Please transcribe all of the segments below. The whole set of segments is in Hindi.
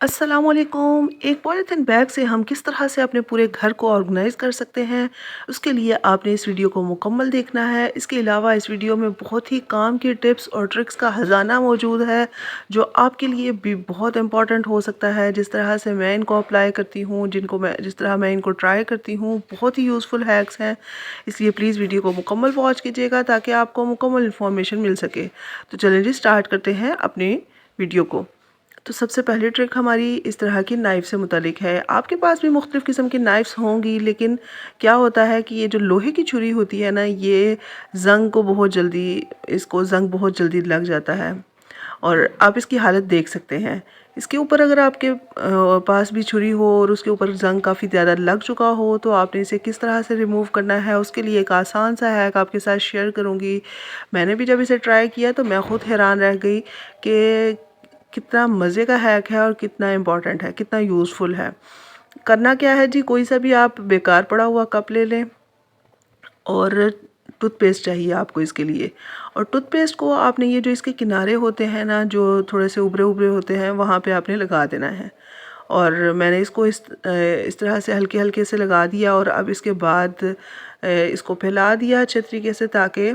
अस्सलामुअलैकुम। एक पॉलीथीन बैग से हम किस तरह से अपने पूरे घर को ऑर्गेनाइज़ कर सकते हैं, उसके लिए आपने इस वीडियो को मुकम्मल देखना है। इसके अलावा इस वीडियो में बहुत ही काम की टिप्स और ट्रिक्स का खजाना मौजूद है, जो आपके लिए भी बहुत इम्पॉर्टेंट हो सकता है। जिस तरह से मैं इनको अप्लाई करती हूँ, जिस तरह मैं इनको ट्राई करती हूँ, बहुत ही यूज़फुल हैक्स हैं। इसलिए प्लीज़ वीडियो को मुकम्मल वॉच कीजिएगा ताकि आपको मुकम्मल इन्फॉर्मेशन मिल सके। तो चलिए जी स्टार्ट करते हैं अपनी वीडियो को। तो सबसे पहली ट्रिक हमारी इस तरह की नाइफ़ से मुतालिक है। आपके पास भी मुख्तलिफ़ किस्म की नाइफ़्स होंगी, लेकिन क्या होता है कि ये जो लोहे की छुरी होती है ना, ये ज़ंग बहुत जल्दी लग जाता है और आप इसकी हालत देख सकते हैं। इसके ऊपर अगर आपके पास भी छुरी हो और उसके ऊपर ज़ंग काफ़ी ज़्यादा लग चुका हो, तो आपने इसे किस तरह से रिमूव करना है, उसके लिए एक आसान सा हैक आपके साथ शेयर करूँगी। मैंने भी जब इसे ट्राई किया तो मैं ख़ुद हैरान रह गई कि कितना मज़े का हैक है और कितना इम्पॉर्टेंट है, कितना यूज़फुल है। करना क्या है जी, कोई सा भी आप बेकार पड़ा हुआ कप ले लें और टूथपेस्ट चाहिए आपको इसके लिए। और टूथपेस्ट को आपने ये जो इसके किनारे होते हैं ना, जो थोड़े से उभरे-उभरे होते हैं, वहाँ पे आपने लगा देना है। और मैंने इसको इस तरह से हल्के-हल्के से लगा दिया और अब इसके बाद इसको फैला दिया अच्छे तरीके से, ताकि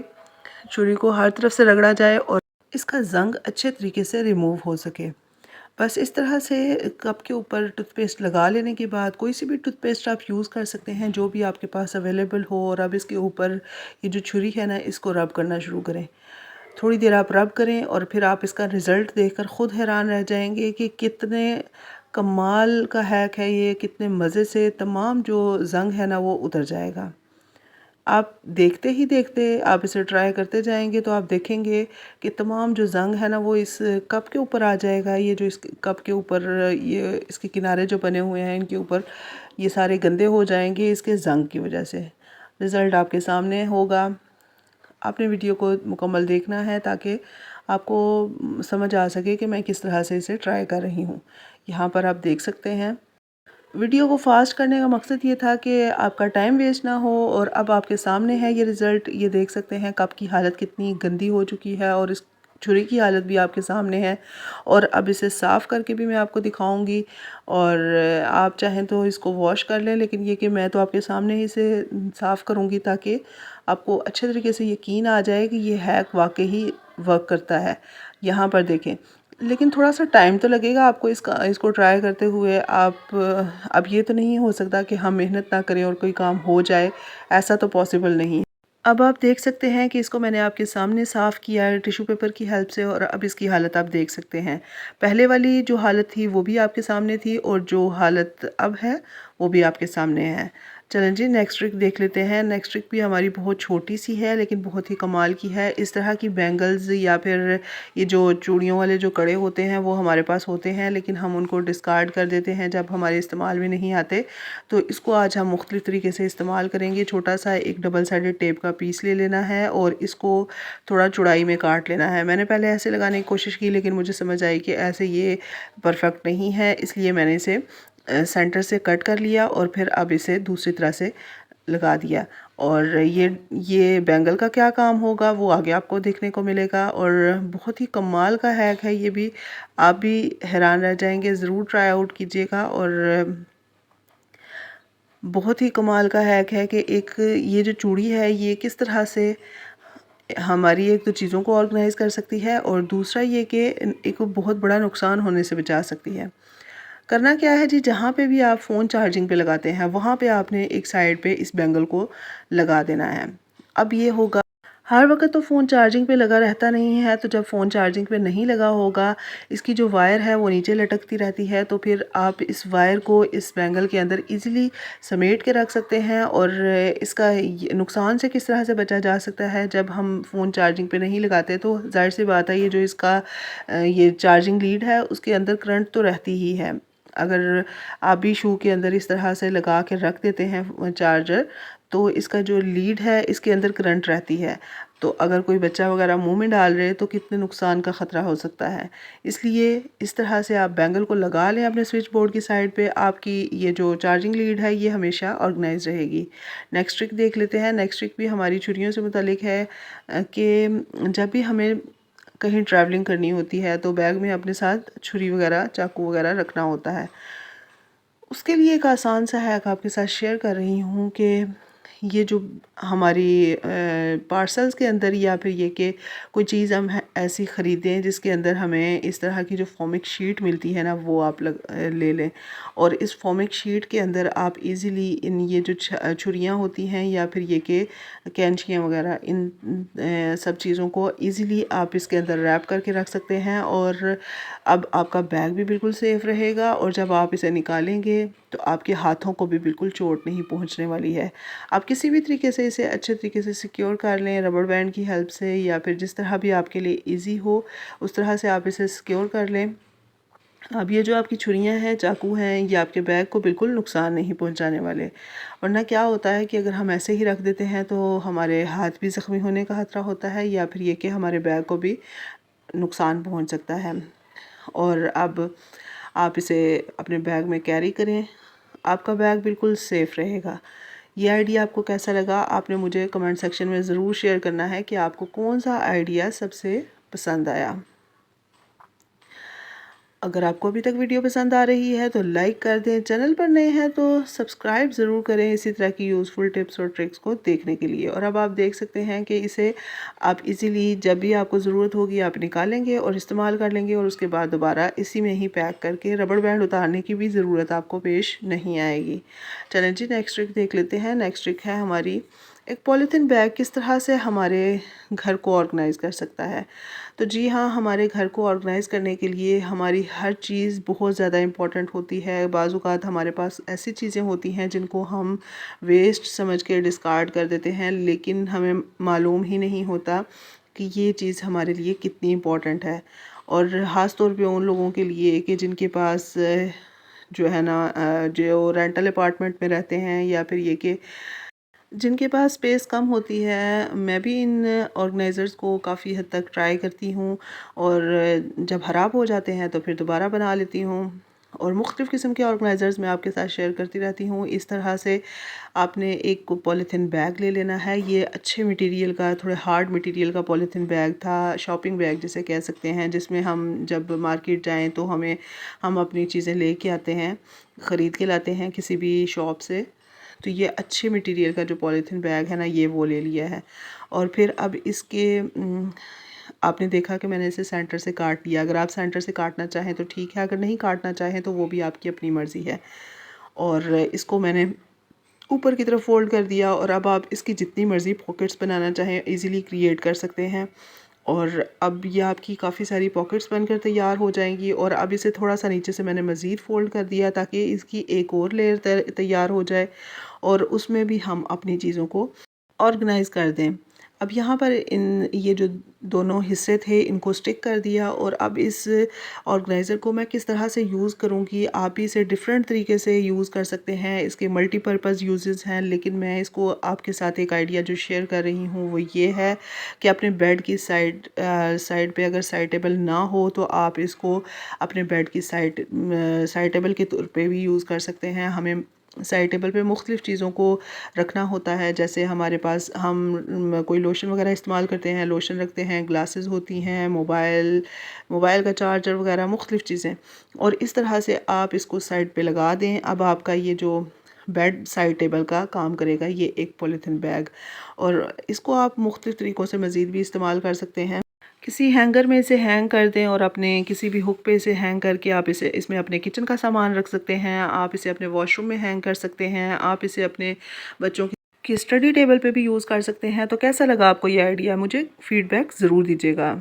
छुरी को हर तरफ से रगड़ा जाए और इसका ज़ंग अच्छे तरीके से रिमूव हो सके। बस इस तरह से कप के ऊपर टूथपेस्ट लगा लेने के बाद कोई सी भी टूथपेस्ट आप यूज़ कर सकते हैं, जो भी आपके पास अवेलेबल हो। और अब इसके ऊपर ये जो छुरी है ना, इसको रब करना शुरू करें। थोड़ी देर आप रब करें और फिर आप इसका रिज़ल्ट देखकर ख़ुद हैरान रह जाएंगे कि कितने कमाल का हैक है ये, कितने मज़े से तमाम जो ज़ंग है ना वो उतर जाएगा। आप देखते ही देखते आप इसे ट्राई करते जाएंगे तो आप देखेंगे कि तमाम जो ज़ंग है ना वो इस कप के ऊपर आ जाएगा। ये जो इस कप के ऊपर ये इसके किनारे जो बने हुए हैं, इनके ऊपर ये सारे गंदे हो जाएंगे इसके ज़ंग की वजह से। रिज़ल्ट आपके सामने होगा। आपने वीडियो को मुकम्मल देखना है ताकि आपको समझ आ सके कि मैं किस तरह से इसे ट्राई कर रही हूँ। यहाँ पर आप देख सकते हैं। वीडियो को फास्ट करने का मकसद ये था कि आपका टाइम वेस्ट ना हो। और अब आपके सामने है ये रिज़ल्ट, ये देख सकते हैं कप की हालत कितनी गंदी हो चुकी है और इस छुरी की हालत भी आपके सामने है। और अब इसे साफ़ करके भी मैं आपको दिखाऊंगी। और आप चाहें तो इसको वॉश कर लें, लेकिन ये कि मैं तो आपके सामने ही इसे साफ़ करूंगी ताकि आपको अच्छे तरीके से यकीन आ जाए कि ये हैक वाकई ही वर्क करता है। यहाँ पर देखें, लेकिन थोड़ा-सा टाइम तो लगेगा आपको इसको ट्राई करते हुए। अब ये तो नहीं हो सकता कि हम मेहनत ना करें और कोई काम हो जाए, ऐसा तो पॉसिबल नहीं है। अब आप देख सकते हैं कि इसको मैंने आपके सामने साफ़ किया है टिश्यू पेपर की हेल्प से, और अब इसकी हालत आप देख सकते हैं। पहले वाली जो हालत थी वो भी आपके सामने थी और जो हालत अब है वो भी आपके सामने है। चलें जी नेक्स्ट ट्रिक देख लेते हैं। नेक्स्ट ट्रिक भी हमारी बहुत छोटी सी है लेकिन बहुत ही कमाल की है। इस तरह की बैंगल्स या फिर ये जो चूड़ियों वाले जो कड़े होते हैं वो हमारे पास होते हैं, लेकिन हम उनको डिस्कार्ड कर देते हैं जब हमारे इस्तेमाल में नहीं आते। तो इसको आज हम मुख्तलिफ़ तरीके से इस्तेमाल करेंगे। छोटा सा एक डबल साइडेड टेप का पीस ले लेना है और इसको थोड़ा चौड़ाई में काट लेना है। मैंने पहले ऐसे लगाने की कोशिश की, लेकिन मुझे समझ आई कि ऐसे ये परफेक्ट नहीं है, इसलिए मैंने इसे सेंटर से कट कर लिया और फिर अब इसे दूसरी तरह से लगा दिया। और ये बैंगल का क्या काम होगा वो आगे आपको देखने को मिलेगा। और बहुत ही कमाल का हैक है ये भी, आप भी हैरान रह जाएंगे। ज़रूर ट्राई आउट कीजिएगा। और बहुत ही कमाल का हैक है कि एक ये जो चूड़ी है ये किस तरह से हमारी एक तो चीज़ों को ऑर्गेनाइज़ कर सकती है और दूसरा ये कि एक बहुत बड़ा नुकसान होने से बचा सकती है। करना क्या है जी, जहाँ पे भी आप फ़ोन चार्जिंग पे लगाते हैं वहाँ पे आपने एक साइड पे इस बैंगल को लगा देना है। अब ये होगा, हर वक्त तो फ़ोन चार्जिंग पे लगा रहता नहीं है, तो जब फ़ोन चार्जिंग पे नहीं लगा होगा, इसकी जो वायर है वो नीचे लटकती रहती है, तो फिर आप इस वायर को इस बैंगल के अंदर इजीली समेट के रख सकते हैं। और इसका नुकसान से किस तरह से बचा जा सकता है, जब हम फ़ोन चार्जिंग पे नहीं लगाते तो ज़ाहिर सी बात है ये जो इसका ये चार्जिंग लीड है उसके अंदर करंट तो रहती ही है। अगर आप भी शू के अंदर इस तरह से लगा के रख देते हैं चार्जर, तो इसका जो लीड है इसके अंदर करंट रहती है, तो अगर कोई बच्चा वगैरह मुंह में डाल रहे तो कितने नुकसान का ख़तरा हो सकता है। इसलिए इस तरह से आप बैंगल को लगा लें अपने स्विच बोर्ड की साइड पे, आपकी ये जो चार्जिंग लीड है ये हमेशा ऑर्गेनाइज रहेगी। नेक्स्ट ट्रिक देख लेते हैं। नेक्स्ट ट्रिक भी हमारी छुरियों से मुतालिक है कि जब भी हमें कहीं ट्रैवलिंग करनी होती है तो बैग में अपने साथ छुरी वगैरह, चाकू वगैरह रखना होता है। उसके लिए एक आसान सा हैक आपके साथ शेयर कर रही हूँ कि ये जो हमारी पार्सल्स के अंदर या फिर ये कि कोई चीज़ हम ऐसी ख़रीदें जिसके अंदर हमें इस तरह की जो फोमिक शीट मिलती है ना, वो आप ले लें। और इस फोमिक शीट के अंदर आप इजीली इन ये जो छुरियाँ होती हैं या फिर ये कि कैंचियाँ वगैरह, इन सब चीज़ों को इजीली आप इसके अंदर रैप करके रख सकते हैं। और अब आपका बैग भी बिल्कुल सेफ़ रहेगा और जब आप इसे निकालेंगे तो आपके हाथों को भी बिल्कुल चोट नहीं पहुंचने वाली है। आप किसी भी तरीके से इसे अच्छे तरीके से सिक्योर कर लें, रबड़ बैंड की हेल्प से या फिर जिस तरह भी आपके लिए इजी हो उस तरह से आप इसे सिक्योर कर लें। अब ये जो आपकी छुरियां हैं, चाकू हैं, ये आपके बैग को बिल्कुल नुकसान नहीं पहुंचाने वाले। वरना क्या होता है कि अगर हम ऐसे ही रख देते हैं तो हमारे हाथ भी ज़ख्मी होने का खतरा होता है या फिर ये कि हमारे बैग को भी नुकसान पहुंच सकता है। और अब आप इसे अपने बैग में कैरी करें, आपका बैग बिल्कुल सेफ़ रहेगा। ये आइडिया आपको कैसा लगा, आपने मुझे कमेंट सेक्शन में ज़रूर शेयर करना है कि आपको कौन सा आइडिया सबसे पसंद आया। अगर आपको अभी तक वीडियो पसंद आ रही है तो लाइक कर दें, चैनल पर नए हैं तो सब्सक्राइब ज़रूर करें इसी तरह की यूज़फुल टिप्स और ट्रिक्स को देखने के लिए। और अब आप देख सकते हैं कि इसे आप इजीली जब भी आपको ज़रूरत होगी आप निकालेंगे और इस्तेमाल कर लेंगे और उसके बाद दोबारा इसी में ही पैक करके रबड़ बैंड उतारने की भी ज़रूरत आपको पेश नहीं आएगी। चलें जी, नेक्स्ट ट्रिक देख लेते हैं। नेक्स्ट ट्रिक है हमारी एक पॉलीथीन बैग किस तरह से हमारे घर को ऑर्गेनाइज़ कर सकता है। तो जी हाँ, हमारे घर को ऑर्गेनाइज़ करने के लिए हमारी हर चीज़ बहुत ज़्यादा इम्पॉर्टेंट होती है। बाज़ औक़ात हमारे पास ऐसी चीज़ें होती हैं जिनको हम वेस्ट समझ के डिस्कार्ड कर देते हैं, लेकिन हमें मालूम ही नहीं होता कि ये चीज़ हमारे लिए कितनी इम्पॉर्टेंट है। और ख़ास तौर पे उन लोगों के लिए कि जिनके पास जो है ना जो रेंटल अपार्टमेंट में रहते हैं या फिर ये कि जिनके पास स्पेस कम होती है। मैं भी इन ऑर्गेनाइज़र्स को काफ़ी हद तक ट्राई करती हूँ और जब ख़राब हो जाते हैं तो फिर दोबारा बना लेती हूँ। और मुख्तलिफ़ किस्म के ऑर्गेनाइज़र्स मैं आपके साथ शेयर करती रहती हूँ। इस तरह से आपने एक पॉलीथीन बैग ले लेना है। ये अच्छे मटेरियल का, थोड़े हार्ड मटेरियल का पॉलीथीन बैग था, शॉपिंग बैग जिसे कह सकते हैं, जिसमें हम जब मार्केट जाएँ तो हम अपनी चीज़ें लेके आते हैं, ख़रीद के लाते हैं किसी भी शॉप से। तो ये अच्छे मटेरियल का जो पॉलीथीन बैग है ना, ये वो ले लिया है। और फिर अब इसके आपने देखा कि मैंने इसे सेंटर से काट लिया। अगर आप सेंटर से काटना चाहें तो ठीक है, अगर नहीं काटना चाहें तो वो भी आपकी अपनी मर्ज़ी है। और इसको मैंने ऊपर की तरफ फोल्ड कर दिया और अब आप इसकी जितनी मर्ज़ी पॉकेट्स बनाना चाहें इजीली क्रिएट कर सकते हैं। और अब ये आपकी काफ़ी सारी पॉकेट्स बनकर तैयार हो जाएंगी। और अब इसे थोड़ा सा नीचे से मैंने मज़ीद फ़ोल्ड कर दिया ताकि इसकी एक और लेयर तैयार हो जाए और उसमें भी हम अपनी चीज़ों को ऑर्गेनाइज़ कर दें। अब यहाँ पर ये जो दोनों हिस्से थे इनको स्टिक कर दिया। और अब इस ऑर्गेनाइज़र को मैं किस तरह से यूज़ करूँगी, आप इसे डिफरेंट तरीके से यूज़ कर सकते हैं। इसके मल्टीपर्पज़ यूजेस हैं, लेकिन मैं इसको आपके साथ एक आइडिया जो शेयर कर रही हूँ वो ये है कि अपने बेड की साइड पे अगर साइड टेबल ना हो तो आप इसको अपने बेड की साइड टेबल के तौर पे भी यूज़ कर सकते हैं। हमें साइड टेबल पे मुख्तलिफ़ चीज़ों को रखना होता है, जैसे हमारे पास हम कोई लोशन वगैरह इस्तेमाल करते हैं, लोशन रखते हैं, ग्लासेस होती हैं, मोबाइल का चार्जर वगैरह मुख्तलिफ़ चीज़ें। और इस तरह से आप इसको साइड पे लगा दें। अब आपका ये जो बेड साइड टेबल का काम करेगा ये एक पॉलीथीन बैग। और इसको आप मुख्तलिफ़ तरीक़ों से मज़ीद भी इस्तेमाल कर सकते हैं। किसी हैंगर में इसे हैंग कर दें और अपने किसी भी हुक पे इसे हैंग करके आप इसे इसमें अपने किचन का सामान रख सकते हैं। आप इसे अपने वॉशरूम में हैंग कर सकते हैं। आप इसे अपने बच्चों की स्टडी टेबल पे भी यूज़ कर सकते हैं। तो कैसा लगा आपको ये आइडिया, मुझे फीडबैक ज़रूर दीजिएगा।